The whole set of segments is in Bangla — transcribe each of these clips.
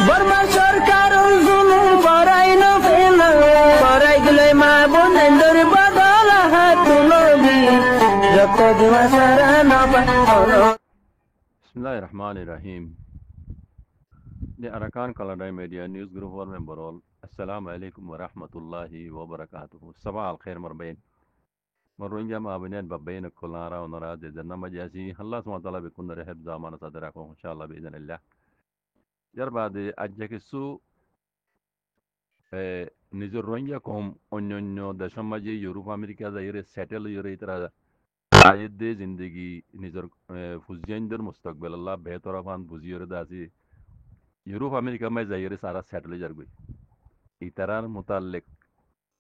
বর্মা সরকার জুলুম করাই না ফেনা করাই দিলে মা বোনের বদল হাত তুলবি যত দিবা সারা না Bismillahir Rahmanir Rahim. The Arakan Kaladay Media News Group war member all. Assalamu alaikum wa rahmatullahi wa barakatuh. Sabah al khair marbain. Marwinja ma abinet babbain kulara wa nara de janna majasi. Allah subhanahu wa ta'ala bikun rehab zaman sadarakum inshallah bi idhnillah. Jarbade ajjakisu নিজের রোহিঙ্গা কম অন্যান্য দেশের মাঝে ইউরোপ আমেরিকা যাইরে সেটেল ইউরে ইতরা আয়েদ দে জিন্দগি নিজের ফুজিয়ানদের মুস্তাকবিল আল্লাহ বেহতরাফান বুঝিয়রে দাসি ইউরোপ আমেরিকা মাঝে যাইরে সারা সেটেল যারগই ইতারার মুতাল্লিক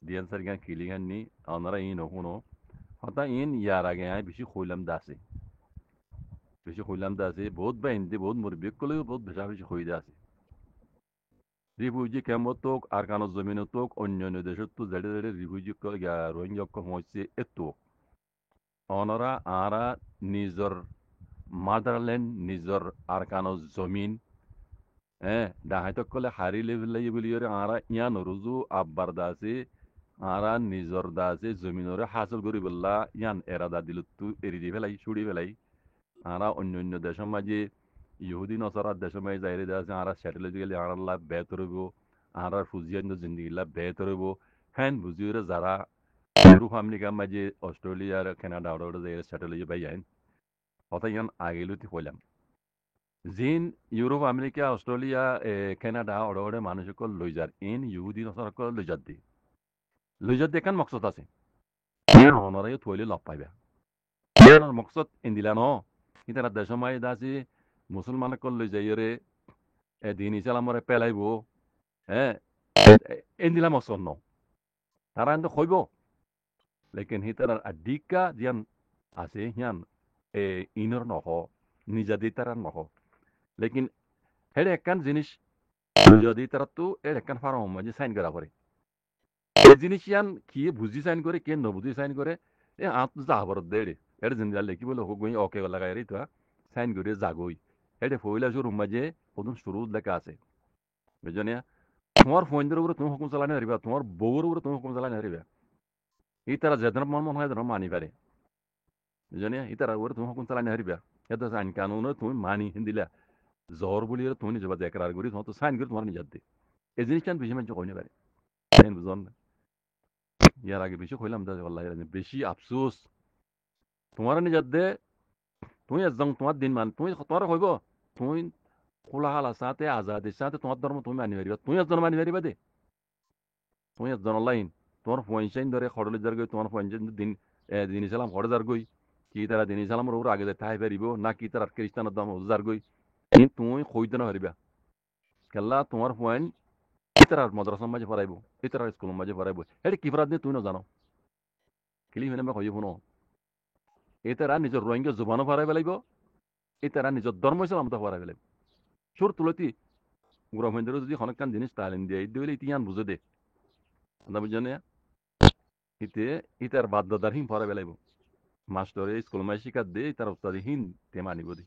দিয়ান সারগান কিলিগান নি আনারা ইন হনো হতা ইন ইয়ার আগে আয় বেশি কইলাম দাসে বহুত বাইন্দে বহুত মুরবিক কলে বহুত বেশি কই দাসে রিফিউজি ক্যাম্প তোক আরকানো জমিন তোক অন্যান্য দেশের তো জেডে জেডে রিফিউজি রোহিঙ্গা হয়েছে এতো অনরা আরা নিজর মাদারল্যান্ড নিজর আরকানো জমিন ডাহাইতক কলে হারি লেভেল বলি আরা ইয়ান রুজু আব্বার দাসে আরা নিজর দাসে জমিনরে হাসল করি বললা ইয়ান এরাদা দিল তু এরি দি ফেলাই ছুড়ি ফেলাই আরা অন্যান্য দেশের মাঝে ইহুদি নসরার দেশের মাঝে যাইরে দাসে আরা সেটেল গেলে আরাল্লাহ বেহতর হইব আরার ফুজিয়ান জিন্দিগিল্লা বেহতর হইব হ্যান বুঝিয়ে যারা ইউরোপ আমেরিকার মাঝে অস্ট্রেলিয়ার কানাডা ওরা যাইরে সেটেল হয়ে বাই আইন কথা ইয়ান আগেলুতি কইলাম জিন ইউরোপ আমেরিকা অস্ট্রেলিয়া কানাডা ওরা মানুষকে লই যার ইন ইহুদি নসরাকে লই যার দেখান মকসদ আছে অনরাই থইলে লপ পাইবা মকসদ ইন্দিলা ন কিন্তু দেশের মাঝে দাসি মুসলমানকে লই যাইরে দিন ইসলামরে পেলাইব ইন্দিলা মকসদ ন তারা কিন্তু কইব লেকিন হিতার আদিকা জিয়ান আছে হিয়ান ইনর নহ নিজাদি তারা নহ লেকিন হেডে একখান জিনিস যদি তারা তো এর একখান ফার্ম মাঝে সাইন করা করে এই জিনিস ইয়ান কি বুঝি সাইন করে কে নবুঝি সাইন করে আত যাবার দেড়ে এটা জিনিস লেখি বলে হোক ওকে লাগাই রে তো সাইন করে জাগই এটা ফইলা শুরু মাঝে প্রথম শুরু লেখা আছে বুঝনিয়া তোমার ফোনদের উপরে তুমি হুকুম চালানি হারিবা তোমার বউর উপরে তুমি হুকুম চালানি হারিবা এই তারা যেদিন মন হয় যেন মানি পারে বুঝনিয়া এই তারা উপরে তুমি হুকুম চালানি হারিবা এটা আইন কানুন তুমি মানি দিলা জ্বর বলি তুমি নিজে বাজে একরার করি তোমার তো সাইন করে তোমার নিজের দে এই জিনিসটা বেশি মানুষ কই না পারে বুঝন না ইয়ার আগে বেশি কইলাম দাদা আল্লাহ বেশি আফসোস তোমার নিজের দে তুমি একজন তোমার দিন মান তুমি তোমার কইব তুমি খোলাহাল সাথে আজাদের সাথে তোমার ধর্ম তুমি মানি পারিবা তুমি একজন মানি পারিবা দে তুমি একজন লাইন তোমার পয়সাইন ধরে খড়লে যার গই তোমার পয়সাইন দিন ইসলাম খড়ে যার গই কি তারা দিন ইসলামের ওর আগে ঠাই পারিব না কি তারা খ্রিস্টানের দাম যার গই তুমি কইতে না পারিবা কেল্লা তোমার পয়েন্ট ইতারার মাদ্রাসার মাঝে পড়াইব ইতারার স্কুলের মাঝে পড়াইব এটা কি ফরাদ দিয়ে তুই না জানো কিলি হইনে আমি কইব শুনো এতারা নিজের রোহিঙ্গা জুবানও পড়াই পেলাইব এতারা নিজের ধর্ম ইসলাম তো পড়াই পেলাইব সুর তুলতি গ্রহেন্দ্র যদি অনেকখান জিনিস তালিম দিয়ে দিলে ইতিহান বুঝে দে বুঝে ইতে ইতার বাধ্যদারহীন পড়াই পেলাইব মাস্টরে স্কুল মাঝে শিকার দে তার উস্তাদহীন তে মানিব দে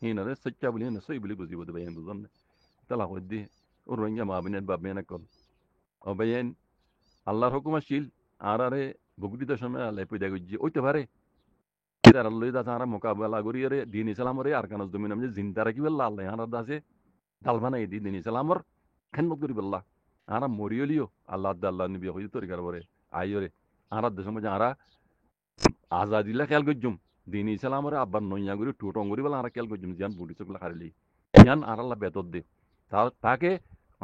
হিনরে সচ্চা বলি না সই বলি বুঝিব দে ভাইয়ান বুঝন না তালা কই দে ও রোহিঙ্গা মাবিনের বাবিয়ানা কল ও ভাইয়ান আল্লাহর হুকুমাশীল আর আরে বগুড়িতে সময় আল্লাহ পয়দা গজ্জি ওইতে পারে এটার আল্লাহ দাস আর মোকাবেলা করি আরে দিন ইসলামরে আর কানস জমিন আমি জিন্দা রাখি বললা আল্লাহ আর দাসে ডাল বানাই দিন ইসলামর খেদমত করি বললা আর মরিয়লিও আল্লাহ আল্লাহ নিবি হইতে তরিকার পরে আইরে আর দেশের মধ্যে আরা আজাদিল্লা খেয়াল করজুম দিন ইসলামরে আব্বার নইয়া করি টুটং করি বলে আর খেয়াল করজুম জিয়ান বুড়ি চোখলা খারিলি ইয়ান আর আল্লাহ বেতর দে তাকে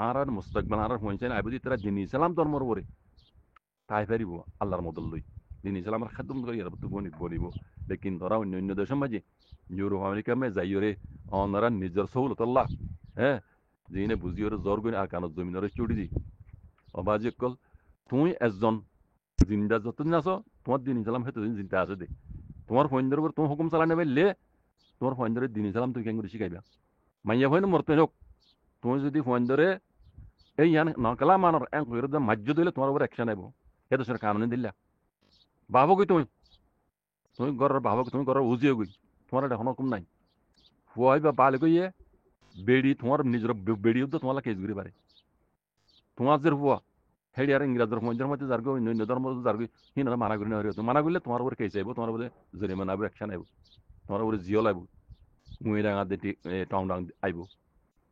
আর মুস্তাকবাল আর হইছেন আইবুদি তারা দিন ইসলাম ধর্মর পরে তাই পারিব আল্লাহর মদল লই দিন ইসলামের খাদ্য করি আর তো বনিব লেকিন ধরা অন্য দেশের মাঝে ইউরোপ আমেরিকা মে যাইরে অনারা নিজের সৌলত আল্লাহ যিনি বুঝিওরে জ্বর করে আর কানত জমিনরে চুড়ি দি অবাজি কল তুই একজন জিন্দা যতদিন আছো তোমার দিন ইসলাম সেতদিন চিন্তা আছে দে তোমার ফৈন্দের উপর তুমি হুকুম চালানি পারলে তোমার ফৈন্দের দিন ইসলাম তুই কেন করে শিখাইবা মাইয়া ফৈন মরতে হোক তুমি যদি ফৈন্দরে এই ইয়ান নকলা মানর এক মাজ্য দিলে তোমার উপর অ্যাকশন আইব এ দেশের কানুনে দিলা ভাবো কি তুমি ঘরের ভাবো তুমি ঘরের উজিও গই তোমার এটা কোনো হুকুম নাই ফুয়াই বা বালে কইয়ে বেড়ি তোমার নিজের বেড়িও তো তোমার কেস ঘুরে পারে তোমার যে ফুয়া হেডি আর ইংরাজের মধ্যে মধ্যে যার অন্য ধর্ম যার হিনারা মানা করি না মানা করলে তোমার উপরে কেস আইব তোমার উপরে জরিমানা আইব অ্যাকশন আইব তোমার উপরে জিও লাগব মুই ডাঙা দিয়ে টাউন ডাং আইব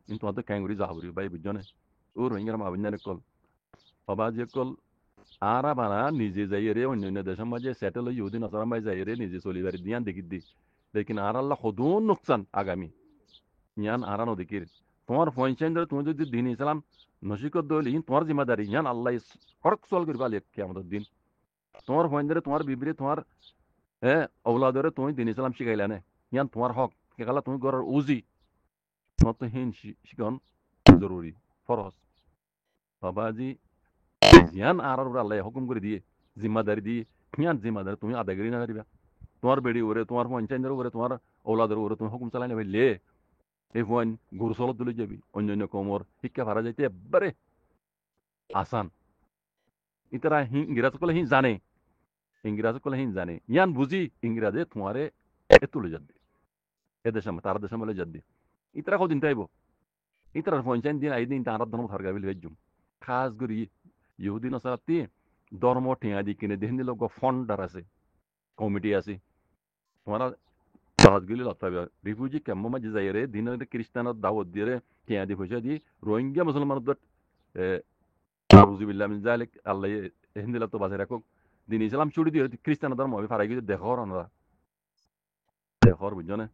কিন্তু তোমার তো ক্যাঙ্গুরি যাবরি ভাই বুঝছো না ও রোহিঙ্গার মাবিন্যানে কল বাবা যে কল আরা বানা নিজে যাই রে অন্য দেশের মাঝে সেটেল ইহুদি নসার মাঝে যাই রে নিজে চলিবার দিয়ান দেখি দি লেকিন আর আল্লাহ সদুন নোকসান আগামী ইয়ান আরানো দেখির তোমার পয়সা তুমি যদি দিন ইসলাম নসিকত দলি তোমার জিম্মাদারি ইয়ান আল্লাহ করক সল করবা লেখ কিয়ামতের দিন তোমার পয়সা তোমার বিবরি তোমার ঔলাদরে তুমি দিন ইসলাম শিখাইলা নে ইয়ান তোমার হক কেকালা তুমি ঘরের উজি তোমার তো হিন শিখন জরুরি ফরজ বাবাজি ইয়ান আর আল্লাহ হুকুম করে দিয়ে জিম্মাদারি দিয়ে ইয়ান জিম্মাদারি তুমি আদায় করি না পারিবা তোমার বেড়ি ওরে তোমার পঞ্চায়েতের উপরে তোমার ঔলাদের উপরে তুমি হুকুম চালাই না পারলে এই ফোন গরু চলত তুলে যাবি অন্য কমর শিক্ষা ভাড়া যাইতে একবারে আসান ইতারা ইংরাজ কলে হি জানে ইংরাজ কলে হি জানে ইয়ান বুঝি ইংরাজে তোমারে তুলে যাবে এ দেশে তার দেশে বলে যাবে ইতারা কদিন তাইব ইতারা পঞ্চায়েত দিন আই দিন তার ধর্ম থাকা বলে ভেজুম খাস করি ইহুদি নসারাতি ধর্ম ঠেঙা দি কিনে দেখেন দিল ফন্ডার আছে কমিটি আছে তোমারা সহজগুলি লতাবে রিফিউজি ক্যাম্প মাঝে যাই রে দিনের খ্রিস্টানের দাওয়াত দিয়ে রে টিয়া দি পয়সা দি রোহিঙ্গা মুসলমানদের নাউজুবিল্লাহ মিন যালিক আল্লাহ হিন্দিলা তো বাজারে রাখুক দিন ইসলাম ছুটি দিয়ে খ্রিস্টান ধর্ম আমি ফারাই গিয়ে দেখর আমরা দেখর বুঝছো না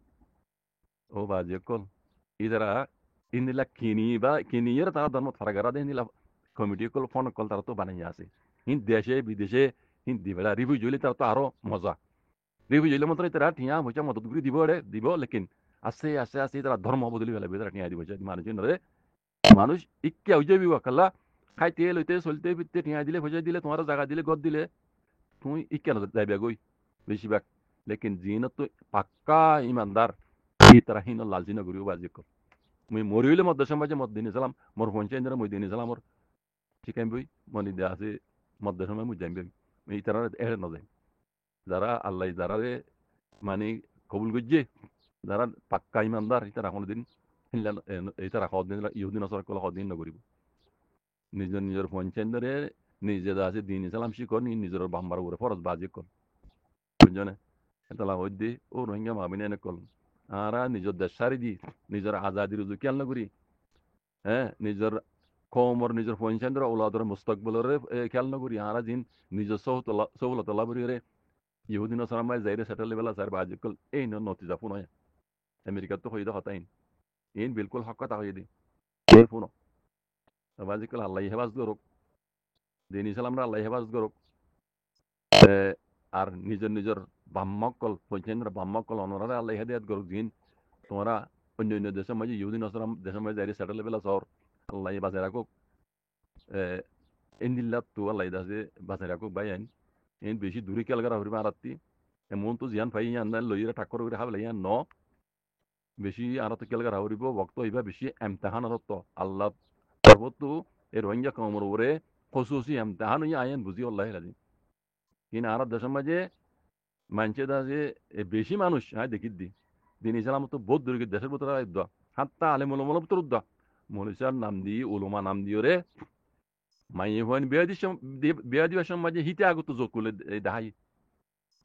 ও বাজে কল ইদারা ইন্দিলা কিনিয়ে তারা ধর্ম ফারাগারা দে ইন্দিলা কমিটি কল ফোন কল তারা তো বানাই আছে হিন দেশে বিদেশে হিন দিবেলা রিভিউ জুলি তারা তো আরো মজা রিভিউ জুলি মতো তারা টিয়া পয়সা মদত করে দিব লেকিন আস্তে আস্তে আস্তে তারা ধর্ম বদলি ফেলাবে তারা টিয়া দিব মানুষ ইকে হয়ে যাবি কাল্লা খাইতে লইতে চলতে ফিরতে টিয়া দিলে পয়সা দিলে তোমার জায়গা দিলে গদ দিলে তুমি ইকে যাইবা গই বেশিরভাগ লেকিন জিনত তো পাক্কা ইমানদার ই তারা হিন লালচি নগরী বাজি কর মুই মরি হইলে মদ দেশের মাঝে মদ দিন ইসলাম মোর পঞ্চায়েত মই দিন ইসলাম মোর ঠিক আমি বই মনি দেয়া আছে মদ দেশের সময় মুই যাইবি এই তারা এড়ে নজাই যারা আল্লাহ যারা মানে কবুল করছে যারা পাক্কা ইমানদার তারা কোনোদিন এই তারা সদিন ইহুদিন অসর কলে সদিন নকরিব নিজের নিজের পঞ্চায়েতরে নিজে আছে দিন ইসলাম শিকর নিজের বাম্বার উপরে ফরজ বাজি কর বুঝছো না এটা হইতে ও রোহিঙ্গা মাবিন এনে কল আরা নিজের দেশ সারি দি নিজের আজাদির উজু খেয়াল নকরি নিজের কমর নিজের পঞ্চায়েতের ওলাদর মুস্তকবলের খেয়াল নকরি আরা জিন নিজের সহলত লাভ রে ইহুদিন সারামায় যাইরে সেটেল বেলা স্যার বাজি কল এই নতিজা ফোন হয় আমেরিকার তো হইদা হতাইন ইন বিলকুল হক কথা হয়ে দি ফোন বাজি কল আল্লাহ হেফাজ করুক দিন ইসলামরা আল্লাহ হেফাজ করুক আর নিজের নিজের বাম্মকল পঞ্চায়েতের বাম্মকল অনরা আল্লাহ হেদায়াত করুক দিন তোমরা অন্য দেশের মাঝে ইহুদিন আসলাম দেশের মাঝে যাইরে সেটেল বেলা শহর আল্লাহ বাঁচাই রাখুক ইন্দিল্লা তো আল্লাহ দাসে বাঁচাই রাখুক ভাই আইন এন বেশি দূরে কেলগারা হরিবা আরাত্তি এমন তো জিয়ান ফাই ইয়ান লইরা ঠাক্কর করে হাবলে ইয়ান ন বেশি আরাত কেলগারা হরিব বক্ত হইবা বেশি এমতাহান আরত আল্লাহ সর্বতো এ রোহিঙ্গা কমর উপরে খসুসি এমতাহান ইয়া আইন বুঝি আল্লাহ রাজি কিন্তু আর দেশের মাঝে মানছে দাসে বেশি মানুষ হ্যাঁ দেখি দি দিন ইসলাম তো বহুত দূরে দেশের ভিতরে উদ্দা হাত্তা আলে মলমল ভিতর উদ্দা মনুষ্যার নাম দিয়ে উলমা নাম দিয়ে রে মাইয়ে হন বিয়া দিবার মাঝে হিতে আগত যোগ করলে দেখাই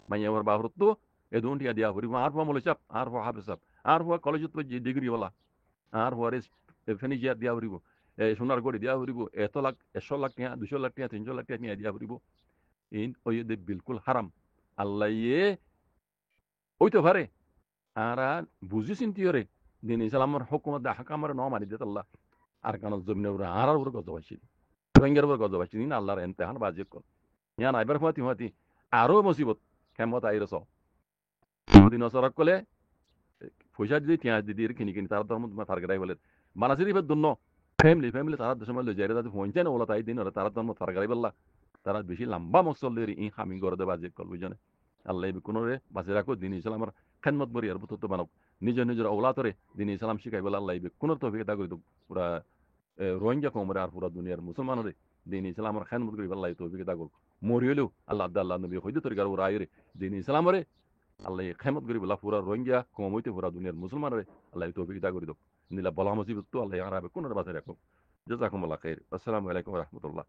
মাইয়া হওয়ার বাহরত তো এ দুটিয়া দিয়া হরিব আর হওয়া মলে চাপ আর হওয়া হাফে চাপ আর হওয়া কলেজত ডিগ্রিওয়ালা আর হওয়ার ফেনিজিয়া দিয়া হরিব সোনার গড়ি দিয়া হরিব 100 লাখ টাকা 200 লাখ টাকা 300 লাখ টাকা দিয়া হরিব ইন ওই বিলকুল হারাম আল্লাহ ওইতে পারে আর বুঝি চিন্তি রে দিন ইসলামের হুকুমত হাকামার ন মারি দিত আল্লাহ আর কারণ জমিনের উপরে আর উপরে গজ পাইছি রোহিঙ্গার উপর গজ পাইছি দিন আল্লাহর এমতেহান বাজিব কর ইয়ান আইবার হুয়াতি আরো মুসিবত খেমত আইরস দিন অসরক কলে পয়সা দিদি টিয়া দিদি কিনি তার ধর্ম ফারগাই বলে মানাসির দুন্ন ফ্যামিলি তারা সময় লই যায় তাদের পৌঁছায় না ওলা তাই দিন তারা ধর্ম ফারগাই বললা তারা বেশি লম্বা মসল্লের ই হামি গড়ে বাজিব কর বুঝনে আল্লাহ কোনোরে বাঁচে রাখো দিন ইসলামের খেদমত বরি আর বুত বানক নিজের ওলাতরে দিন ইসলাম শিখাই বলে আল্লাহ কোনো তো অভিজ্ঞতা করি পুরা রোহিঙ্গা কমরে আর পুরা দুনিয়ার মুসলমানরে দিন ইসলামের খেদমত করি আল্লাহ তো অভিজ্ঞতা করুক মরি হলেও আল্লাহ নবী হইতে তরিকার ওরা আয়রে দিন ইসলামরে আল্লাহ খেমত করি বলা পুরা রোহিঙ্গা কম হইতে পুরা দুনিয়ার মুসলমানের আল্লাহ তৌফিক দা করে দো নিলা বলা মুসিবত তো আল্লাহ আরাবে কোন বাঁচাই রাখো জাযাকুমুল্লাহ খাইর। আসসালামু আলাইকুম ওয়া রাহমাতুল্লাহ।